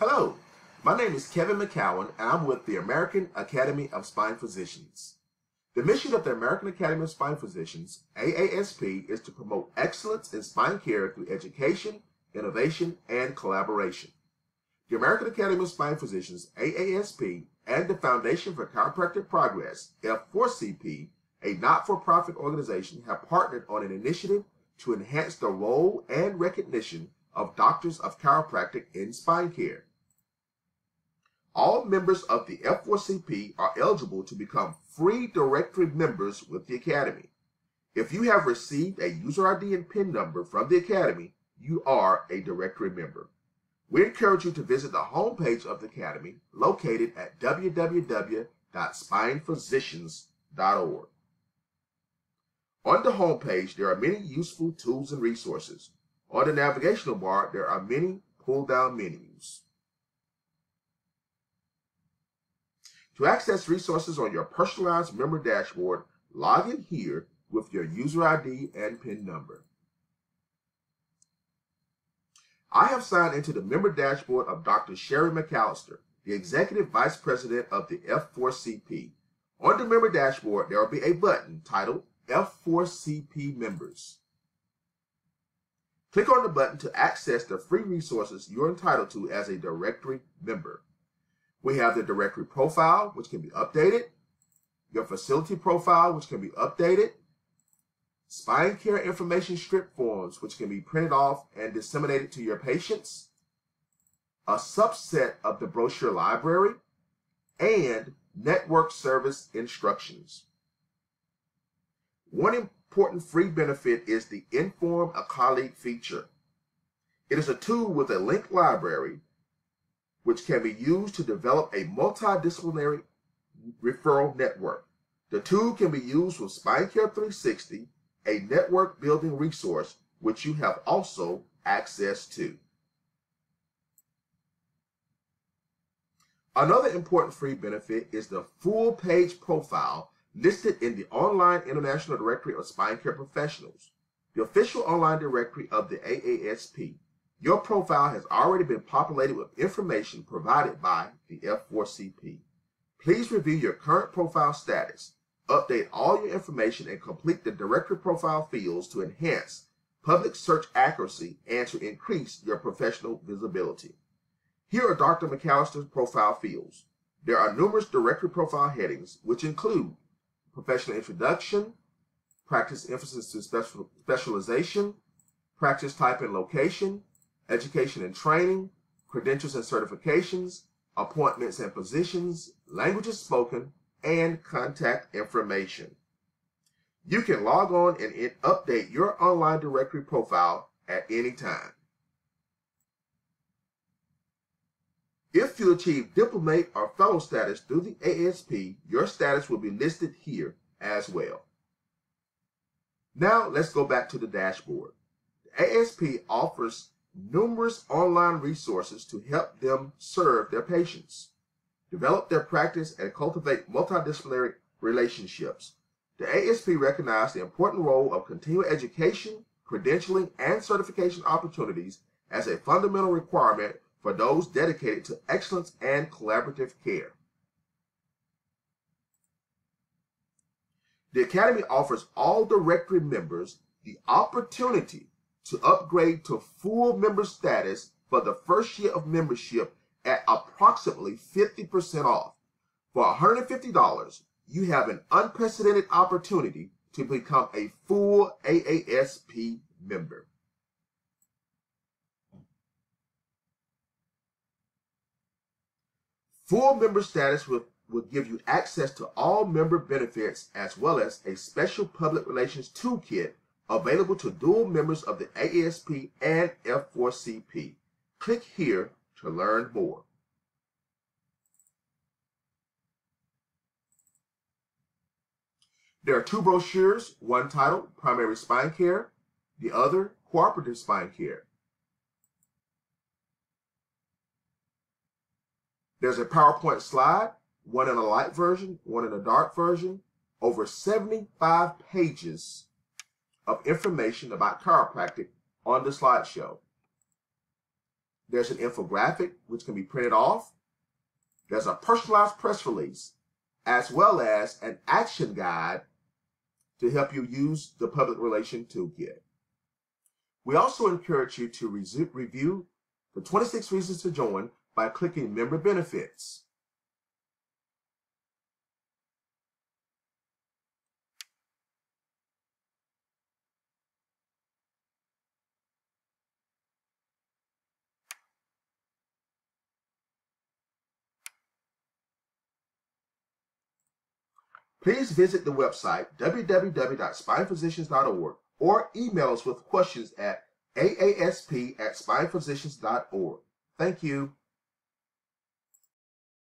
Hello, my name is Kevin McCowan and I'm with the American Academy of Spine Physicians. The mission of the American Academy of Spine Physicians, AASP, is to promote excellence in spine care through education, innovation, and collaboration. The American Academy of Spine Physicians, AASP, and the Foundation for Chiropractic Progress, F4CP, a not-for-profit organization, have partnered on an initiative to enhance the role and recognition of doctors of chiropractic in spine care. All members of the F4CP are eligible to become free directory members with the Academy. If you have received a user ID and PIN number from the Academy, you are a directory member. We encourage you to visit the homepage of the Academy, located at www.spinephysicians.org. On the homepage, there are many useful tools and resources. On the navigational bar, there are many pull-down menus. To access resources on your personalized member dashboard, log in here with your user ID and PIN number. I have signed into the member dashboard of Dr. Sherry McAllister, the Executive Vice President of the F4CP. On the member dashboard, there will be a button titled F4CP Members. Click on the button to access the free resources you're entitled to as a directory member. We have the directory profile, which can be updated, your facility profile, which can be updated, spine care information strip forms, which can be printed off and disseminated to your patients, a subset of the brochure library, and network service instructions. One important free benefit is the Inform a Colleague feature. It is a tool with a linked library which can be used to develop a multidisciplinary referral network. The tool can be used with SpineCare 360, a network building resource which you have also access to. Another important free benefit is the full page profile listed in the Online International Directory of Spine Care Professionals, the official online directory of the AASP. Your profile has already been populated with information provided by the F4CP. Please review your current profile status, update all your information, and complete the directory profile fields to enhance public search accuracy and to increase your professional visibility. Here are Dr. McAllister's profile fields. There are numerous directory profile headings, which include professional introduction, practice emphasis to specialization, practice type and location, education and training, credentials and certifications, appointments and positions, languages spoken, and contact information. You can log on and update your online directory profile at any time. If you achieve diplomate or fellow status through the AASP, your status will be listed here as well. Now let's go back to the dashboard. The AASP offers numerous online resources to help them serve their patients, develop their practice, and cultivate multidisciplinary relationships. The AASP recognizes the important role of continuing education, credentialing, and certification opportunities as a fundamental requirement for those dedicated to excellence and collaborative care. The Academy offers all directory members the opportunity to upgrade to full member status for the first year of membership at approximately 50% off. For $150, you have an unprecedented opportunity to become a full AASP member. Full member status will give you access to all member benefits as well as a special public relations toolkit available to dual members of the AASP and F4CP. Click here to learn more. There are two brochures, one titled Primary Spine Care, the other Cooperative Spine Care. There's a PowerPoint slide, one in a light version, one in a dark version, over 75 pages of information about chiropractic on the slideshow. There's an infographic which can be printed off. There's a personalized press release, as well as an action guide to help you use the public relation toolkit. We also encourage you to review the 26 Reasons to Join by clicking Member Benefits. Please visit the website www.spinephysicians.org or email us with questions at aasp@spinephysicians.org. Thank you.